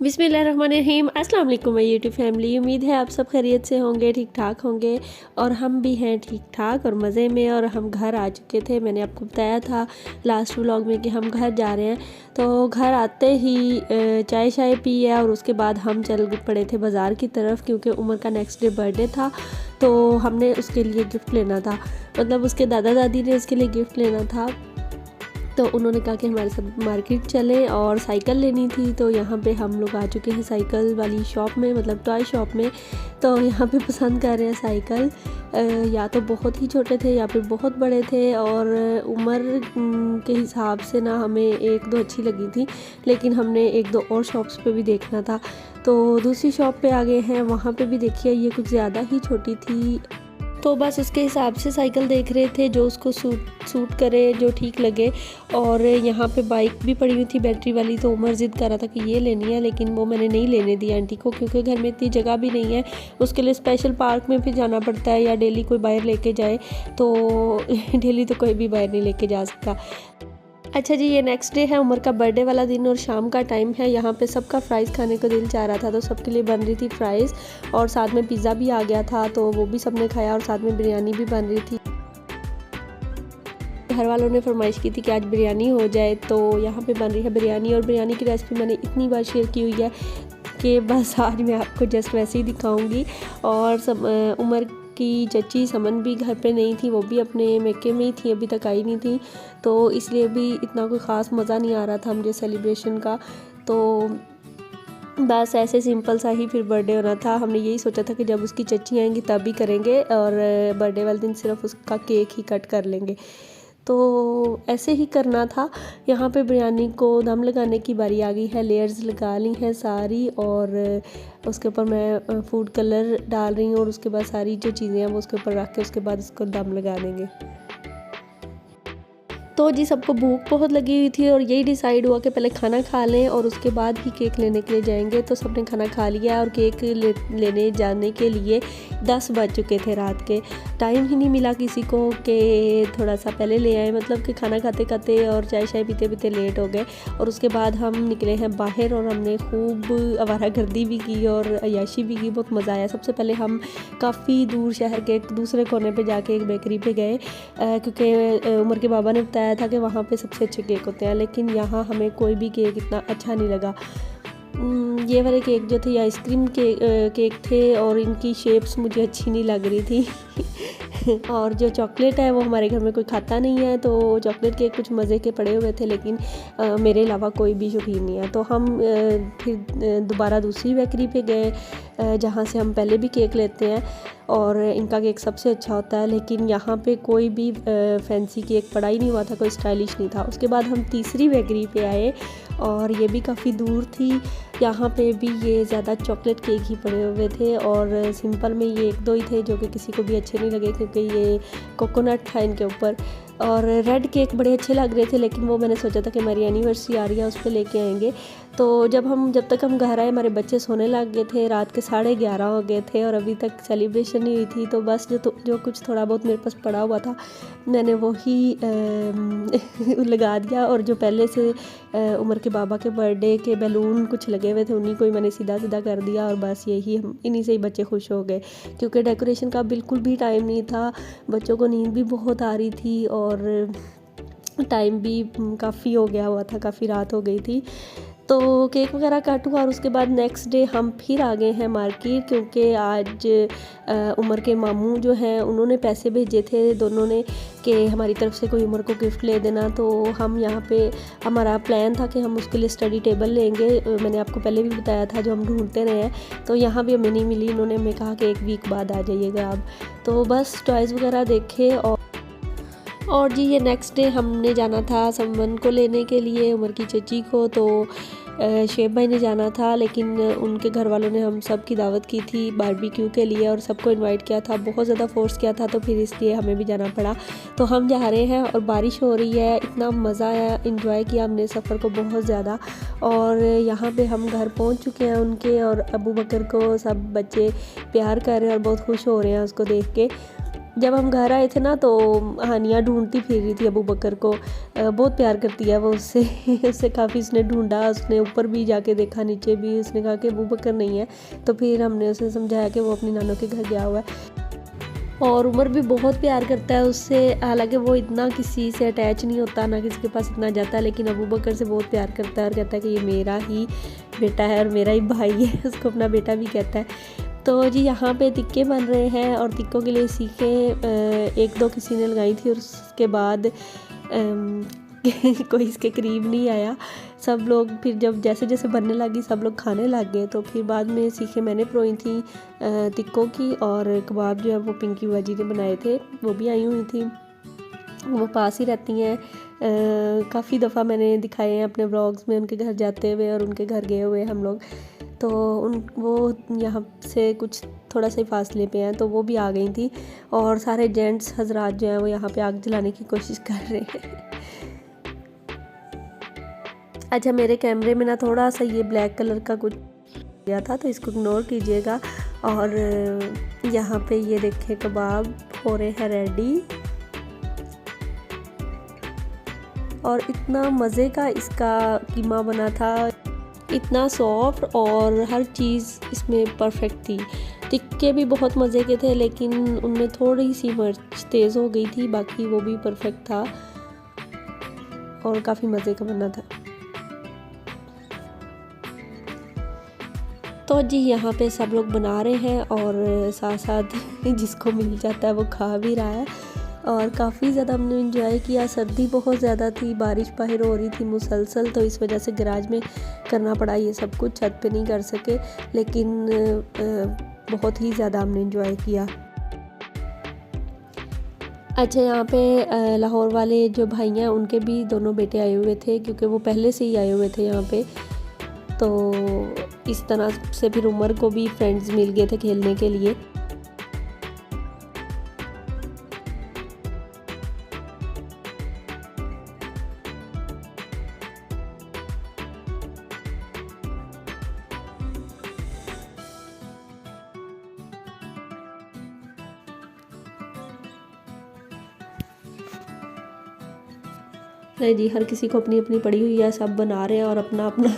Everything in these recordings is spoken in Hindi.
बिस्मिल्लाहिर्रहमानिर्रहीम। अस्सलाम वालेकुम माय यूट्यूब फैमिली। उम्मीद है आप सब खैरियत से होंगे, ठीक ठाक होंगे और हम भी हैं ठीक ठाक और मज़े में। और हम घर आ चुके थे। मैंने आपको बताया था लास्ट व्लॉग में कि हम घर जा रहे हैं। तो घर आते ही चाय शाय पिए और उसके बाद हम चल पड़े थे बाज़ार की तरफ, क्योंकि उमर का नेक्स्ट डे बर्थडे था। तो हमने उसके लिए गिफ्ट लेना था, मतलब उसके दादा दादी ने उसके लिए गिफ्ट लेना था। तो उन्होंने कहा कि हमारे साथ मार्केट चलें और साइकिल लेनी थी। तो यहाँ पे हम लोग आ चुके हैं साइकिल वाली शॉप में, मतलब टॉय शॉप में। तो यहाँ पे पसंद कर रहे हैं साइकिल। या तो बहुत ही छोटे थे या फिर बहुत बड़े थे, और उम्र के हिसाब से ना हमें एक दो अच्छी लगी थी, लेकिन हमने एक दो और शॉप्स पे भी देखना था। तो दूसरी शॉप पे आ गए हैं। वहाँ पे भी देखिए ये कुछ ज़्यादा ही छोटी थी, तो बस उसके हिसाब से साइकिल देख रहे थे जो उसको सूट करे, जो ठीक लगे। और यहाँ पे बाइक भी पड़ी हुई थी बैटरी वाली। तो उमर ज़िद कर रहा था कि ये लेनी है, लेकिन वो मैंने नहीं लेने दी आंटी को, क्योंकि घर में इतनी जगह भी नहीं है। उसके लिए स्पेशल पार्क में फिर जाना पड़ता है, या डेली कोई बाहर लेके जाए। तो डेली तो कोई भी बाहर नहीं लेके जा सकता। अच्छा जी, ये नेक्स्ट डे है उमर का बर्थडे वाला दिन और शाम का टाइम है। यहाँ पे सबका फ्राइज़ खाने को दिल चाह रहा था, तो सबके लिए बन रही थी फ्राइज़, और साथ में पिज़्ज़ा भी आ गया था, तो वो भी सबने खाया। और साथ में बिरयानी भी बन रही थी। घर वालों ने फरमाइश की थी कि आज बिरयानी हो जाए, तो यहाँ पे बन रही है बिरयानी। और बिरयानी की रेसिपी मैंने इतनी बार शेयर की हुई है कि बस आज मैं आपको जस्ट वैसे ही दिखाऊँगी। और उमर की चची समन भी घर पे नहीं थी, वो भी अपने मेके में ही थी, अभी तक आई नहीं थी। तो इसलिए भी इतना कोई ख़ास मज़ा नहीं आ रहा था मुझे सेलिब्रेशन का। तो बस ऐसे सिंपल सा ही फिर बर्थडे होना था। हमने यही सोचा था कि जब उसकी चची आएंगी तब भी करेंगे, और बर्थडे वाले दिन सिर्फ उसका केक ही कट कर लेंगे। तो ऐसे ही करना था। यहाँ पे बिरयानी को दम लगाने की बारी आ गई है। लेयर्स लगा ली हैं सारी, और उसके ऊपर मैं फूड कलर डाल रही हूँ, और उसके बाद सारी जो चीज़ें हैं वो उसके ऊपर रख के उसके बाद उसको दम लगा देंगे। तो जी सबको भूख बहुत लगी हुई थी, और यही डिसाइड हुआ कि पहले खाना खा लें और उसके बाद ही केक लेने के लिए जाएंगे। तो सबने खाना खा लिया, और केक लेने जाने के लिए 10 बज चुके थे रात के। टाइम ही नहीं मिला किसी को कि थोड़ा सा पहले ले आए, मतलब कि खाना खाते खाते और चाय शाय पीते पीते लेट हो गए। और उसके बाद हम निकले हैं बाहर, और हमने खूब आवारागर्दी भी की और अय्याशी भी की। बहुत मज़ा आया। सबसे पहले हम काफ़ी दूर शहर के एक दूसरे कोने पे जाके एक बेकरी पे गए, क्योंकि उमर के बाबा ने बताया था कि वहाँ पे सबसे अच्छे केक होते हैं। लेकिन यहाँ हमें कोई भी केक इतना अच्छा नहीं लगा। ये वाले केक जो थे आइसक्रीम के केक थे, और इनकी शेप्स मुझे अच्छी नहीं लग रही थी। और जो चॉकलेट है वो हमारे घर में कोई खाता नहीं है, तो चॉकलेट केक कुछ मज़े के पड़े हुए थे, लेकिन मेरे अलावा कोई भी शौकीन नहीं है। तो हम फिर दोबारा दूसरी बेकरी पे गए, जहाँ से हम पहले भी केक लेते हैं, और इनका केक सबसे अच्छा होता है। लेकिन यहाँ पे कोई भी फैंसी केक पड़ा ही नहीं हुआ था, कोई स्टाइलिश नहीं था। उसके बाद हम तीसरी बेकरी पे आए, और ये भी काफ़ी दूर थी। यहाँ पे भी ये ज़्यादा चॉकलेट केक ही पड़े हुए थे, और सिंपल में ये एक दो ही थे जो कि किसी को भी अच्छे नहीं लगे, क्योंकि ये कोकोनट था इनके ऊपर। और रेड केक बड़े अच्छे लग रहे थे, लेकिन वो मैंने सोचा था कि हमारी एनिवर्सरी आ रही है उस पर लेके आएंगे। तो जब तक हम घर आए हमारे बच्चे सोने लग गए थे। रात के 11:30 हो गए थे, और अभी तक सेलिब्रेशन नहीं हुई थी। तो बस जो कुछ थोड़ा बहुत मेरे पास पड़ा हुआ था मैंने वो ही लगा दिया। और जो पहले से उमर के बाबा के बर्थडे के बैलून कुछ लगे हुए थे, उन्हीं को ही मैंने सीधा सीधा कर दिया। और बस यही हम इन्हीं से ही बच्चे खुश हो गए, क्योंकि डेकोरेशन का बिल्कुल भी टाइम नहीं था। बच्चों को नींद भी बहुत आ रही थी, और टाइम भी काफ़ी हो गया हुआ था, काफ़ी रात हो गई थी। तो केक वगैरह काट हुआ, और उसके बाद नेक्स्ट डे हम फिर आ गए हैं मार्केट, क्योंकि आज उमर के मामू जो हैं उन्होंने पैसे भेजे थे दोनों ने कि हमारी तरफ से कोई उमर को गिफ्ट ले देना। तो हम यहाँ पे हमारा प्लान था कि हम उसके लिए स्टडी टेबल लेंगे। मैंने आपको पहले भी बताया था, जो हम ढूंढते रहे हैं। तो यहाँ भी हमें नहीं मिली। इन्होंने हमें कहा कि 1 वीक बाद आ जाइएगा आप। तो बस टॉयज़ वगैरह देखे। और जी ये नेक्स्ट डे हमने जाना था समवन को लेने के लिए, उमर की चची को। तो शेब भाई ने जाना था, लेकिन उनके घर वालों ने हम सब की दावत की थी बारबेक्यू के लिए, और सबको इनवाइट किया था, बहुत ज़्यादा फोर्स किया था। तो फिर इसलिए हमें भी जाना पड़ा। तो हम जा रहे हैं, और बारिश हो रही है। इतना मज़ा आया, इंजॉय किया हमने सफ़र को बहुत ज़्यादा। और यहाँ पे हम घर पहुँच चुके हैं उनके, और अबू बकर को सब बच्चे प्यार कर रहे हैं और बहुत खुश हो रहे हैं उसको देख के। जब हम घर आए थे ना तो हानिया ढूंढती फिर रही थी अबू बकर को। बहुत प्यार करती है वो उससे उससे काफ़ी उसने ढूंढा, उसने ऊपर भी जाके देखा, नीचे भी, उसने कहा कि अबू बकर नहीं है। तो फिर हमने उसे समझाया कि वो अपनी नानों के घर गया हुआ है। और उमर भी बहुत प्यार करता है उससे, हालांकि वो इतना किसी से अटैच नहीं होता, ना किसी के पास इतना जाता है, लेकिन अबू बकर से बहुत प्यार करता है और कहता है कि ये मेरा ही बेटा है और मेरा ही भाई है उसको अपना बेटा भी कहता है। तो जी यहाँ पे टिक्के बन रहे हैं और टिक्कों के लिए सीखें एक दो किसी ने लगाई थी और उसके बाद कोई इसके करीब नहीं आया। सब लोग फिर जब जैसे जैसे बनने लगी सब लोग खाने लग गए। तो फिर बाद में सीखें मैंने परोई थी टिक्कों की, और कबाब जो है वो पिंकी बुआ जी ने बनाए थे, वो भी आई हुई थी, वो पास ही रहती हैं। काफ़ी दफ़ा मैंने दिखाए हैं अपने व्लॉग्स में उनके घर जाते हुए और उनके घर गए हुए हम लोग। तो वो यहाँ से कुछ थोड़ा सा ही फासले पे हैं, तो वो भी आ गई थी और सारे जेंट्स हजरात जो हैं वो यहाँ पे आग जलाने की कोशिश कर रहे हैं। अच्छा, मेरे कैमरे में ना थोड़ा सा ये ब्लैक कलर का कुछ गया था तो इसको इग्नोर कीजिएगा। और यहाँ पे ये देखें कबाब हो रहे हैं रेडी, और इतना मज़े का इसका कीमा बना था, इतना सॉफ्ट और हर चीज़ इसमें परफेक्ट थी। टिक्के भी बहुत मज़े के थे लेकिन उनमें थोड़ी सी मिर्च तेज़ हो गई थी, बाकी वो भी परफेक्ट था और काफ़ी मज़े का बना था। तो जी यहाँ पे सब लोग बना रहे हैं और साथ साथ जिसको मिल जाता है वो खा भी रहा है। और काफ़ी ज़्यादा हमने एंजॉय किया। सर्दी बहुत ज़्यादा थी, बारिश बाहर हो रही थी मुसलसल, तो इस वजह से गैराज में करना पड़ा ये सब कुछ, छत पे नहीं कर सके, लेकिन बहुत ही ज़्यादा हमने एंजॉय किया। अच्छा, यहाँ पे लाहौर वाले जो भाई हैं उनके भी दोनों बेटे आए हुए थे, क्योंकि वो पहले से ही आए हुए थे यहाँ पे। तो इस तरह से फिर उमर को भी फ्रेंड्स मिल गए थे खेलने के लिए। नहीं जी, हर किसी को अपनी अपनी पड़ी हुई है, सब बना रहे हैं और अपना अपना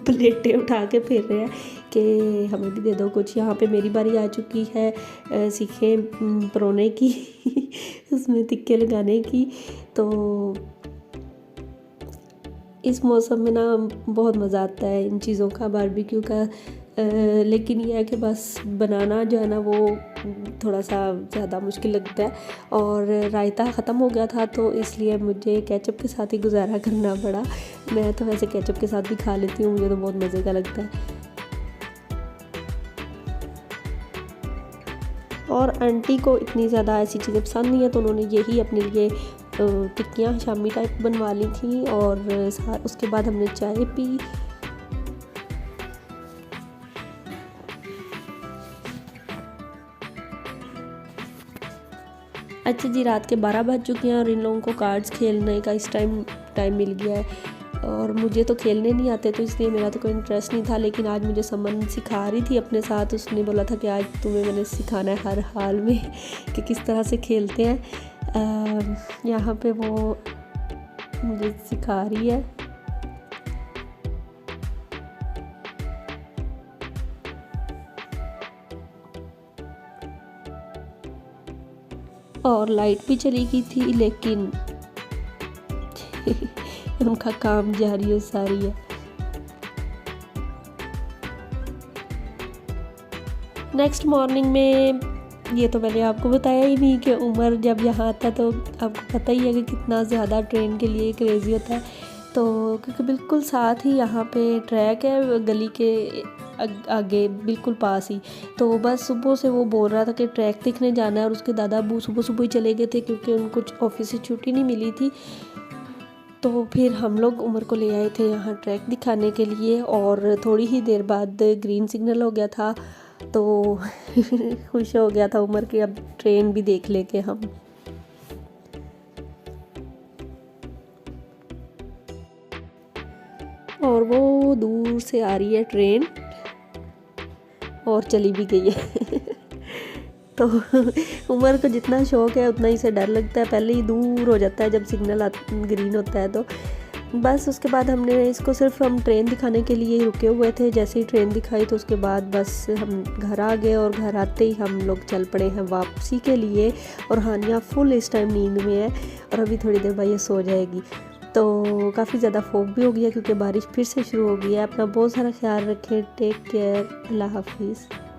प्लेटें उठा के फिर रहे हैं कि हमें भी दे दो कुछ। यहाँ पे मेरी बारी आ चुकी है सीखें परोने की उसमें टिक्के लगाने की। तो इस मौसम में ना बहुत मज़ा आता है इन चीज़ों का, बारबेक्यू का। लेकिन यह है कि बस बनाना जो है ना वो थोड़ा सा ज़्यादा मुश्किल लगता है, और रायता ख़त्म हो गया था तो इसलिए मुझे केचप के साथ ही गुजारा करना पड़ा। मैं तो वैसे केचप के साथ भी खा लेती हूँ, मुझे तो बहुत मज़े का लगता है। और आंटी को इतनी ज़्यादा ऐसी चीज़ें पसंद नहीं है, तो उन्होंने यही अपने लिए टिक्कियाँ शामी टाइप बनवा ली थी, और उसके बाद हमने चाय पी। अच्छा जी, रात के 12 बज चुके हैं और इन लोगों को कार्ड्स खेलने का इस टाइम मिल गया है, और मुझे तो खेलने नहीं आते तो इसलिए मेरा तो कोई इंटरेस्ट नहीं था। लेकिन आज मुझे समन सिखा रही थी अपने साथ, उसने बोला था कि आज तुम्हें मैंने सिखाना है हर हाल में कि किस तरह से खेलते हैं। यहाँ पे वो मुझे सिखा रही है। और लाइट भी चली गई थी, लेकिन उनका काम जारी और सारी है। नेक्स्ट मॉर्निंग में ये तो मैंने आपको बताया ही नहीं कि उमर जब यहाँ आता तो आपको पता ही है कि कितना ज़्यादा ट्रेन के लिए क्रेज़ी होता है। तो क्योंकि बिल्कुल साथ ही यहाँ पे ट्रैक है, गली के आगे बिल्कुल पास ही। तो बस सुबह से वो बोल रहा था कि ट्रैक देखने जाना है, और उसके दादा अबू सुबह सुबह ही चले गए थे क्योंकि उनको ऑफिस से छुट्टी नहीं मिली थी। तो फिर हम लोग उमर को ले आए थे यहाँ ट्रैक दिखाने के लिए, और थोड़ी ही देर बाद ग्रीन सिग्नल हो गया था तो खुश हो गया था उमर कि अब ट्रेन भी देख लेंगे हम। और वो दूर से आ रही है ट्रेन और चली भी गई है तो उमर को जितना शौक़ है उतना ही से डर लगता है, पहले ही दूर हो जाता है जब सिग्नल ग्रीन होता है। तो बस उसके बाद हमने इसको सिर्फ हम ट्रेन दिखाने के लिए रुके हुए थे। जैसे ही ट्रेन दिखाई तो उसके बाद बस हम घर आ गए और घर आते ही हम लोग चल पड़े हैं वापसी के लिए। और हानिया फुल इस टाइम नींद में है और अभी थोड़ी देर बाद ये सो जाएगी। तो काफ़ी ज़्यादा फॉग भी हो गया क्योंकि बारिश फिर से शुरू हो गई है। अपना बहुत सारा ख्याल रखें, टेक केयर, अल्लाह हाफिज़।